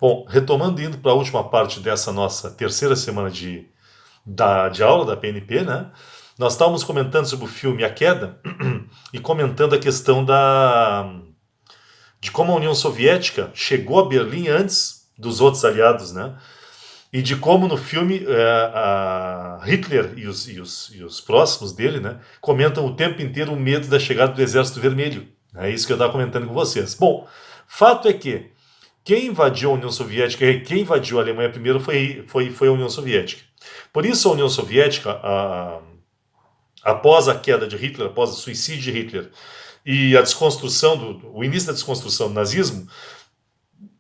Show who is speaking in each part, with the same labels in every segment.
Speaker 1: Bom, retomando, indo para a última parte dessa nossa terceira semana de aula da PNP, né? Nós estávamos comentando sobre o filme A Queda e comentando a questão de como a União Soviética chegou a Berlim antes dos outros aliados, né? E de como no filme a Hitler e os próximos dele, né, comentam o tempo inteiro o medo da chegada do Exército Vermelho. É isso que eu estava comentando com vocês. Bom, fato é que quem invadiu a União Soviética, quem invadiu a Alemanha primeiro foi a União Soviética. Por isso a União Soviética, após a queda de Hitler, após o suicídio de Hitler e a desconstrução, o início da desconstrução do nazismo,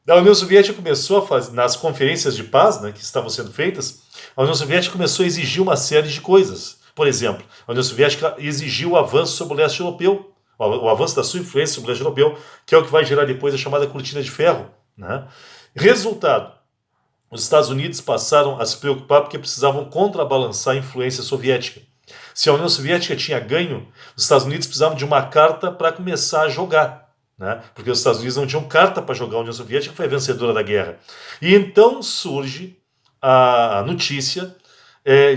Speaker 1: a União Soviética começou a fazer, nas conferências de paz, né, que estavam sendo feitas, a União Soviética começou a exigir uma série de coisas. Por exemplo, a União Soviética exigiu o avanço sobre o leste europeu, o avanço da sua influência sobre o leste europeu, que é o que vai gerar depois a chamada cortina de ferro, né? Resultado, os Estados Unidos passaram a se preocupar porque precisavam contrabalançar a influência soviética. Se a União Soviética tinha ganho, os Estados Unidos precisavam de uma carta para começar a jogar, né? Porque os Estados Unidos não tinham carta para jogar. A União Soviética foi a vencedora da guerra. E então surge a notícia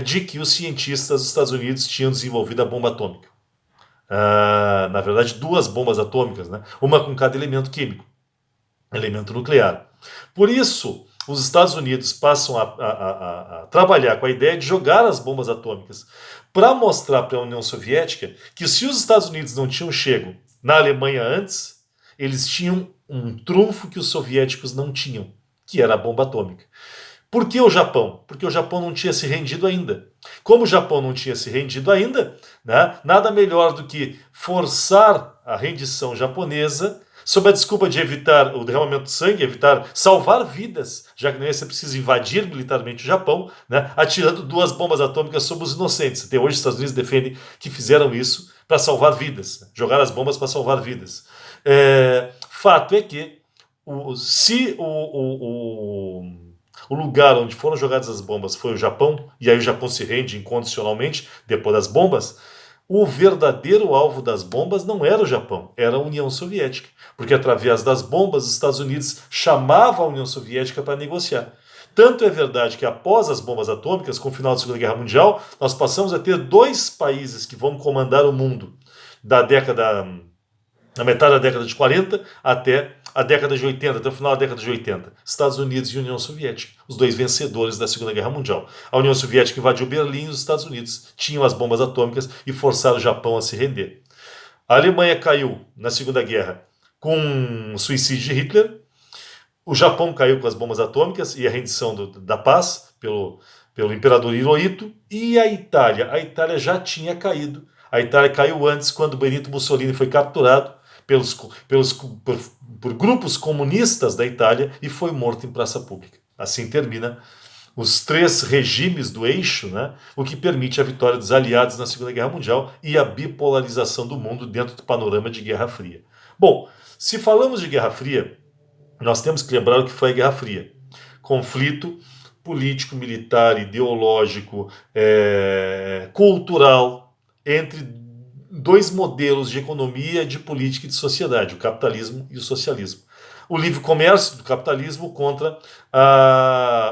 Speaker 1: de que os cientistas dos Estados Unidos tinham desenvolvido a bomba atômica. Na verdade, duas bombas atômicas, né? Uma com cada elemento químico, elemento nuclear. Por isso, os Estados Unidos passam a trabalhar com a ideia de jogar as bombas atômicas para mostrar para a União Soviética que se os Estados Unidos não tinham chego na Alemanha antes, eles tinham um trunfo que os soviéticos não tinham, que era a bomba atômica. Por que o Japão? Porque o Japão não tinha se rendido ainda. Como o Japão não tinha se rendido ainda, né, nada melhor do que forçar a rendição japonesa sob a desculpa de evitar o derramamento de sangue, evitar salvar vidas, já que não ia ser preciso invadir militarmente o Japão, né, atirando duas bombas atômicas sobre os inocentes. Até hoje os Estados Unidos defendem que fizeram isso para salvar vidas, jogar as bombas para salvar vidas. Fato é que se o lugar onde foram jogadas as bombas foi o Japão, e aí o Japão se rende incondicionalmente depois das bombas, o verdadeiro alvo das bombas não era o Japão, era a União Soviética. Porque através das bombas, os Estados Unidos chamavam a União Soviética para negociar. Tanto é verdade que após as bombas atômicas, com o final da Segunda Guerra Mundial, nós passamos a ter dois países que vão comandar o mundo na metade da década de 40 até a década de 80, até o final da década de 80. Estados Unidos e União Soviética, os dois vencedores da Segunda Guerra Mundial. A União Soviética invadiu Berlim e os Estados Unidos tinham as bombas atômicas e forçaram o Japão a se render. A Alemanha caiu na Segunda Guerra com o suicídio de Hitler. O Japão caiu com as bombas atômicas e a rendição da paz pelo imperador Hirohito. E a Itália já tinha caído. A Itália caiu antes, quando Benito Mussolini foi capturado por grupos comunistas da Itália e foi morto em praça pública. Assim termina os três regimes do eixo, né, o que permite a vitória dos aliados na Segunda Guerra Mundial e a bipolarização do mundo dentro do panorama de Guerra Fria. Bom, se falamos de Guerra Fria, nós temos que lembrar o que foi a Guerra Fria. Conflito político, militar, ideológico, cultural entre dois modelos de economia, de política e de sociedade, o capitalismo e o socialismo. O livre comércio do capitalismo contra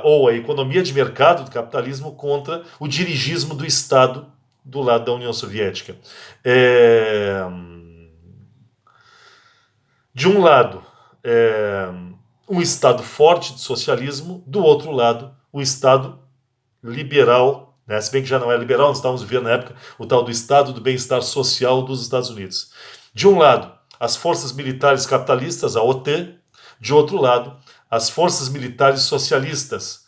Speaker 1: ou a economia de mercado do capitalismo contra o dirigismo do Estado do lado da União Soviética. De um lado, um Estado forte de socialismo, do outro lado, o Estado liberal, né? Se bem que já não é liberal, nós estávamos vivendo na época o tal do Estado do Bem-Estar Social dos Estados Unidos. De um lado, as forças militares capitalistas, a OTAN. De outro lado, as forças militares socialistas,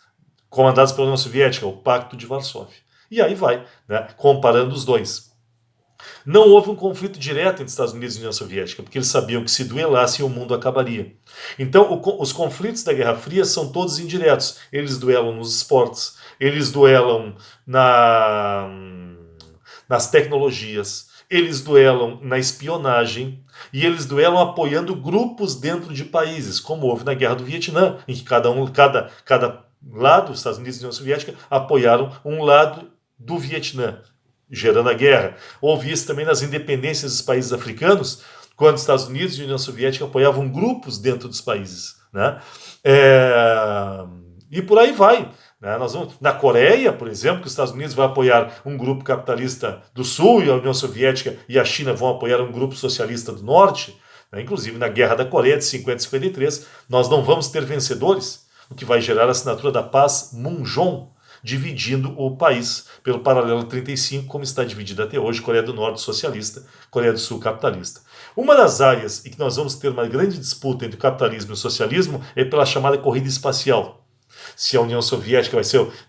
Speaker 1: comandadas pela União Soviética, o Pacto de Varsóvia. E aí vai, né, comparando os dois. Não houve um conflito direto entre Estados Unidos e União Soviética, porque eles sabiam que se duelassem o mundo acabaria. Então, os conflitos da Guerra Fria são todos indiretos. Eles duelam nos esportes, eles duelam nas tecnologias, eles duelam na espionagem e eles duelam apoiando grupos dentro de países, como houve na Guerra do Vietnã, em que cada lado, os Estados Unidos e a União Soviética, apoiaram um lado do Vietnã, gerando a guerra. Houve isso também nas independências dos países africanos, quando os Estados Unidos e a União Soviética apoiavam grupos dentro dos países, né? E por aí vai. Né? Na Coreia, por exemplo, que os Estados Unidos vai apoiar um grupo capitalista do Sul e a União Soviética e a China vão apoiar um grupo socialista do Norte. Né? Inclusive na Guerra da Coreia de 50 e 53, nós não vamos ter vencedores, o que vai gerar a assinatura da paz Munjom, dividindo o país pelo paralelo 35, como está dividido até hoje, Coreia do Norte socialista, Coreia do Sul capitalista. Uma das áreas em que nós vamos ter uma grande disputa entre o capitalismo e o socialismo é pela chamada corrida espacial. Se a União Soviética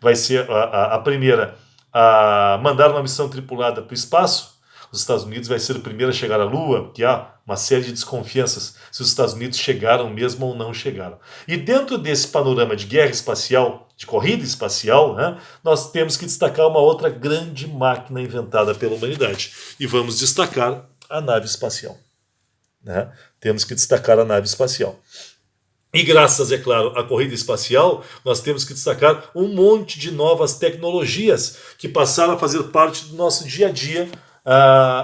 Speaker 1: vai ser a primeira a mandar uma missão tripulada para o espaço, os Estados Unidos vai ser o primeiro a chegar à Lua, porque há uma série de desconfianças se os Estados Unidos chegaram mesmo ou não chegaram. E dentro desse panorama de guerra espacial, de corrida espacial, né, nós temos que destacar uma outra grande máquina inventada pela humanidade. E vamos destacar a nave espacial. Né? Temos que destacar a nave espacial. E graças, é claro, à corrida espacial, nós temos que destacar um monte de novas tecnologias que passaram a fazer parte do nosso dia a dia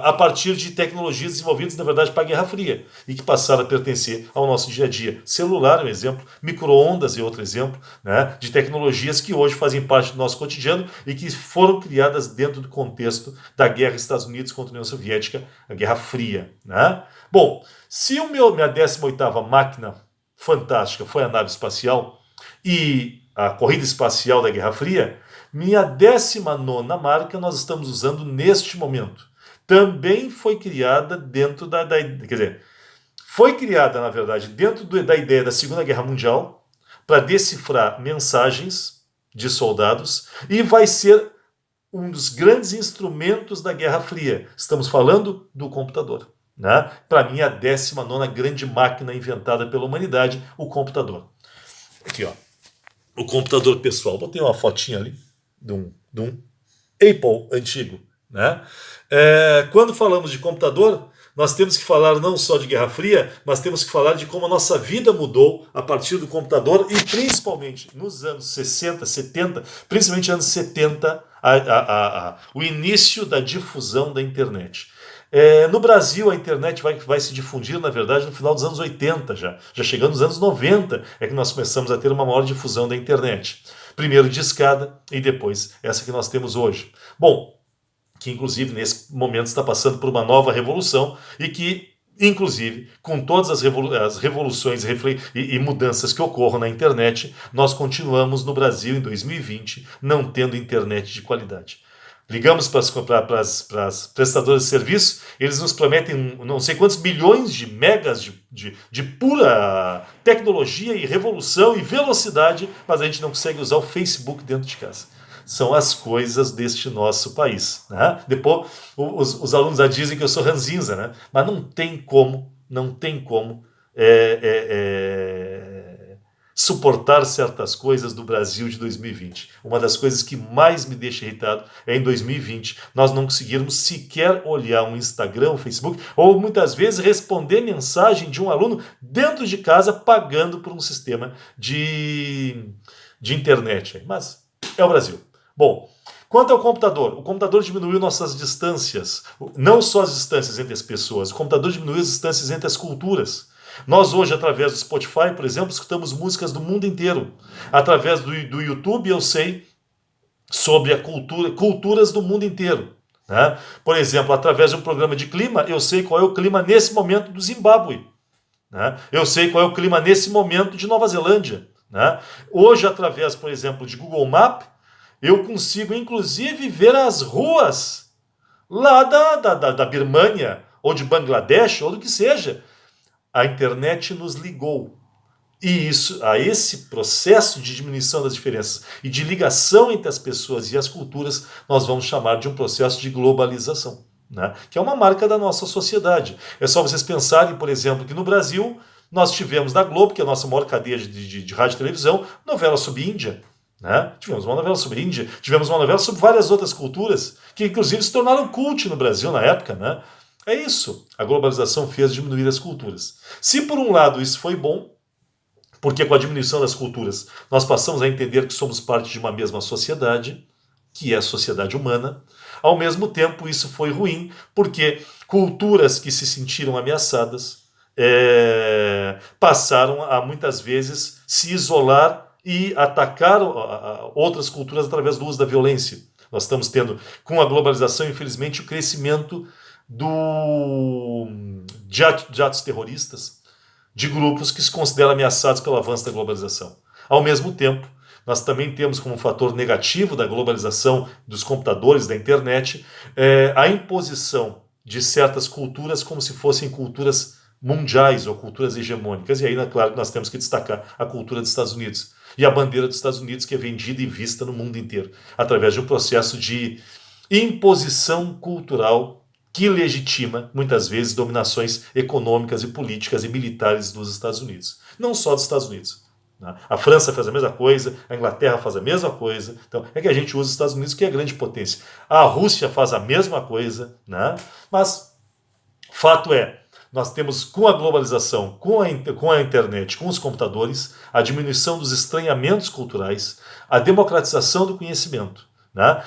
Speaker 1: a partir de tecnologias desenvolvidas, na verdade, para a Guerra Fria e que passaram a pertencer ao nosso dia a dia. Celular é um exemplo, micro-ondas é outro exemplo, né, de tecnologias que hoje fazem parte do nosso cotidiano e que foram criadas dentro do contexto da guerra Estados Unidos contra a União Soviética, a Guerra Fria. Né? Bom, se minha 18ª máquina fantástica foi a nave espacial e a corrida espacial da Guerra Fria, minha 19ª marca nós estamos usando neste momento. Também foi criada dentro foi criada, na verdade, dentro da ideia da Segunda Guerra Mundial para decifrar mensagens de soldados e vai ser um dos grandes instrumentos da Guerra Fria. Estamos falando do computador. Né? Para mim, a 19ª grande máquina inventada pela humanidade, o computador. Aqui, ó, o computador pessoal. Botei uma fotinha ali de um Apple antigo. Né? Quando falamos de computador, nós temos que falar não só de Guerra Fria, mas temos que falar de como a nossa vida mudou a partir do computador e principalmente nos anos 60, 70, principalmente anos 70, o início da difusão da internet. No Brasil, a internet vai se difundir, na verdade, no final dos anos 80 já chegando nos anos 90 é que nós começamos a ter uma maior difusão da internet. Primeiro de escada e depois essa que nós temos hoje. Bom, que inclusive nesse momento está passando por uma nova revolução e que, inclusive, com todas as revoluções e mudanças que ocorram na internet, nós continuamos no Brasil em 2020 não tendo internet de qualidade. Ligamos para as prestadoras de serviço, eles nos prometem não sei quantos bilhões de megas de pura tecnologia e revolução e velocidade, mas a gente não consegue usar o Facebook dentro de casa. São as coisas deste nosso país. Né? Depois, os alunos já dizem que eu sou ranzinza, né? Mas não tem como suportar certas coisas do Brasil de 2020. Uma das coisas que mais me deixa irritado é em 2020 nós não conseguirmos sequer olhar um Instagram, um Facebook, ou muitas vezes responder mensagem de um aluno dentro de casa pagando por um sistema de internet. Mas é o Brasil. Bom, quanto ao computador, o computador diminuiu nossas distâncias, não só as distâncias entre as pessoas, o computador diminuiu as distâncias entre as culturas. Nós hoje, através do Spotify, por exemplo, escutamos músicas do mundo inteiro. Através do YouTube eu sei sobre culturas do mundo inteiro. Né? Por exemplo, através de um programa de clima, eu sei qual é o clima nesse momento do Zimbábue. Né? Eu sei qual é o clima nesse momento de Nova Zelândia. Né? Hoje, através, por exemplo, de Google Maps, eu consigo, inclusive, ver as ruas lá da Birmânia, ou de Bangladesh, ou do que seja. A internet nos ligou. E a esse processo de diminuição das diferenças e de ligação entre as pessoas e as culturas, nós vamos chamar de um processo de globalização, né? Que é uma marca da nossa sociedade. É só vocês pensarem, por exemplo, que no Brasil nós tivemos na Globo, que é a nossa maior cadeia de rádio e televisão, novela sobre Índia. Né? Tivemos uma novela sobre Índia, tivemos uma novela sobre várias outras culturas, que inclusive se tornaram cult no Brasil na época, né? É isso. A globalização fez diminuir as culturas. Se por um lado isso foi bom, porque com a diminuição das culturas nós passamos a entender que somos parte de uma mesma sociedade, que é a sociedade humana. Ao mesmo tempo, isso foi ruim, porque culturas que se sentiram ameaçadas passaram a, muitas vezes, se isolar e atacar outras culturas através do uso da violência. Nós estamos tendo, com a globalização, infelizmente, o crescimento de atos terroristas, de grupos que se consideram ameaçados pelo avanço da globalização. Ao mesmo tempo, nós também temos como fator negativo da globalização dos computadores, da internet, a imposição de certas culturas como se fossem culturas mundiais ou culturas hegemônicas. E aí, claro, nós temos que destacar a cultura dos Estados Unidos e a bandeira dos Estados Unidos, que é vendida e vista no mundo inteiro, através de um processo de imposição cultural que legitima, muitas vezes, dominações econômicas e políticas e militares dos Estados Unidos. Não só dos Estados Unidos. A França faz a mesma coisa, a Inglaterra faz a mesma coisa. Então, é que a gente usa os Estados Unidos, que é a grande potência. A Rússia faz a mesma coisa, né? Mas, fato é, nós temos, com a globalização, com a internet, com os computadores, a diminuição dos estranhamentos culturais, a democratização do conhecimento. Né?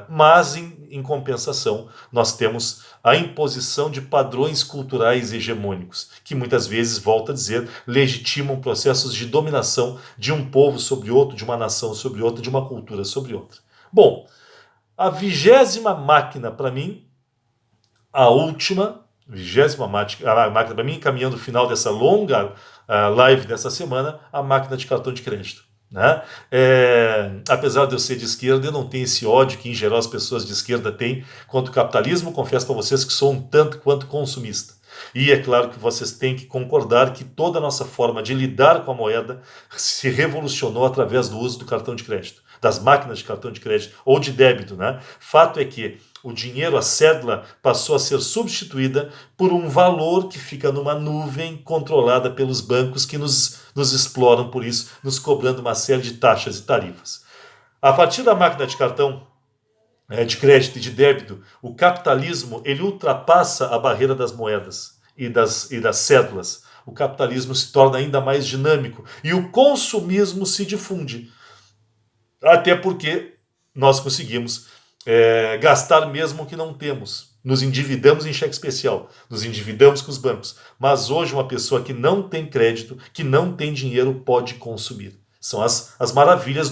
Speaker 1: Mas, em compensação, nós temos a imposição de padrões culturais hegemônicos, que muitas vezes, volto a dizer, legitimam processos de dominação de um povo sobre outro, de uma nação sobre outra, de uma cultura sobre outra. Bom, a 20ª máquina, para mim, a última, 20ª máquina, para mim, caminhando o final dessa longa live dessa semana, a máquina de cartão de crédito. Né? Apesar de eu ser de esquerda, eu não tenho esse ódio que em geral as pessoas de esquerda têm contra o capitalismo. Confesso para vocês que sou um tanto quanto consumista. E é claro que vocês têm que concordar que toda a nossa forma de lidar com a moeda se revolucionou através do uso do cartão de crédito, das máquinas de cartão de crédito ou de débito. Né? Fato é que o dinheiro, a cédula, passou a ser substituída por um valor que fica numa nuvem controlada pelos bancos que nos exploram por isso, nos cobrando uma série de taxas e tarifas. A partir da máquina de cartão de crédito e de débito, o capitalismo ele ultrapassa a barreira das moedas e das cédulas. O capitalismo se torna ainda mais dinâmico e o consumismo se difunde. Até porque nós conseguimos gastar mesmo o que não temos. Nos endividamos em cheque especial, nos endividamos com os bancos. Mas hoje uma pessoa que não tem crédito, que não tem dinheiro, pode consumir. São as maravilhas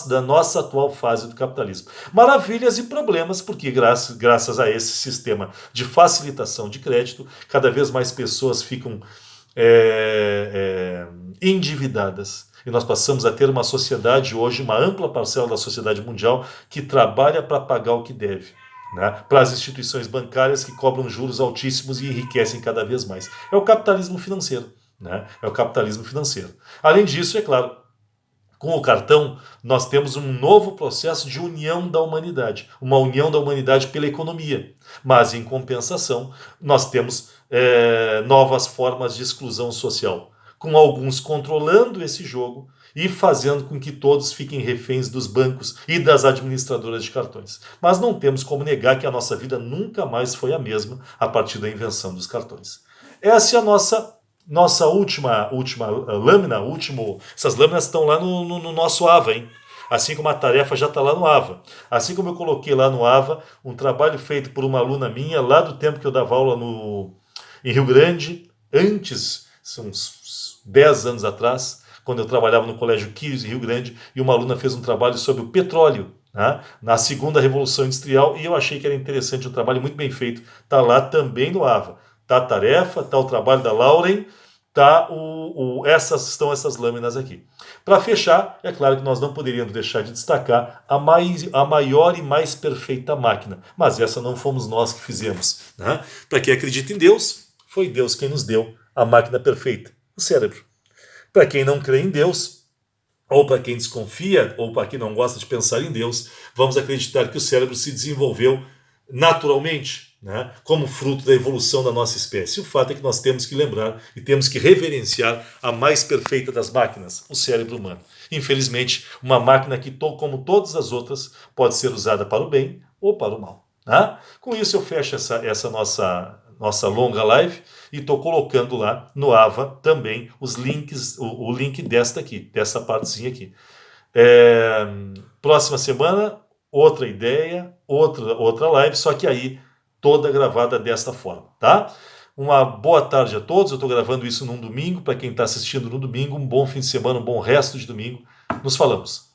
Speaker 1: da nossa atual fase do capitalismo. Maravilhas e problemas, porque graças a esse sistema de facilitação de crédito, cada vez mais pessoas ficam endividadas. E nós passamos a ter uma sociedade hoje, uma ampla parcela da sociedade mundial, que trabalha para pagar o que deve. Né? Para as instituições bancárias que cobram juros altíssimos e enriquecem cada vez mais. É o capitalismo financeiro. Né? É o capitalismo financeiro. Além disso, é claro, com o cartão, nós temos um novo processo de união da humanidade. Uma união da humanidade pela economia. Mas, em compensação, nós temos novas formas de exclusão social, com alguns controlando esse jogo e fazendo com que todos fiquem reféns dos bancos e das administradoras de cartões. Mas não temos como negar que a nossa vida nunca mais foi a mesma a partir da invenção dos cartões. Essa é a nossa última lâmina. Essas lâminas estão lá no nosso AVA, hein? Assim como a tarefa já está lá no AVA. Assim como eu coloquei lá no AVA um trabalho feito por uma aluna minha, lá do tempo que eu dava aula em Rio Grande, antes, são uns 10 anos atrás, quando eu trabalhava no Colégio Quírios, em Rio Grande, e uma aluna fez um trabalho sobre o petróleo, né, na segunda Revolução Industrial, e eu achei que era interessante, um trabalho muito bem feito. Está lá também no AVA. Está a tarefa, está o trabalho da Lauren, tá estão essas lâminas aqui. Para fechar, é claro que nós não poderíamos deixar de destacar a maior e mais perfeita máquina, mas essa não fomos nós que fizemos. Né? Para quem acredita em Deus, foi Deus quem nos deu a máquina perfeita, o cérebro. Para quem não crê em Deus, ou para quem desconfia, ou para quem não gosta de pensar em Deus, vamos acreditar que o cérebro se desenvolveu naturalmente, né, como fruto da evolução da nossa espécie. O fato é que nós temos que lembrar e temos que reverenciar a mais perfeita das máquinas, o cérebro humano. Infelizmente, uma máquina que, como todas as outras, pode ser usada para o bem ou para o mal. Né? Com isso eu fecho essa nossa longa live e estou colocando lá no AVA também os links, o link dessa partezinha aqui. Próxima semana, outra ideia, outra live, só que aí toda gravada desta forma, tá? Uma boa tarde a todos. Eu estou gravando isso num domingo. Para quem está assistindo no domingo, um bom fim de semana, um bom resto de domingo. Nos falamos.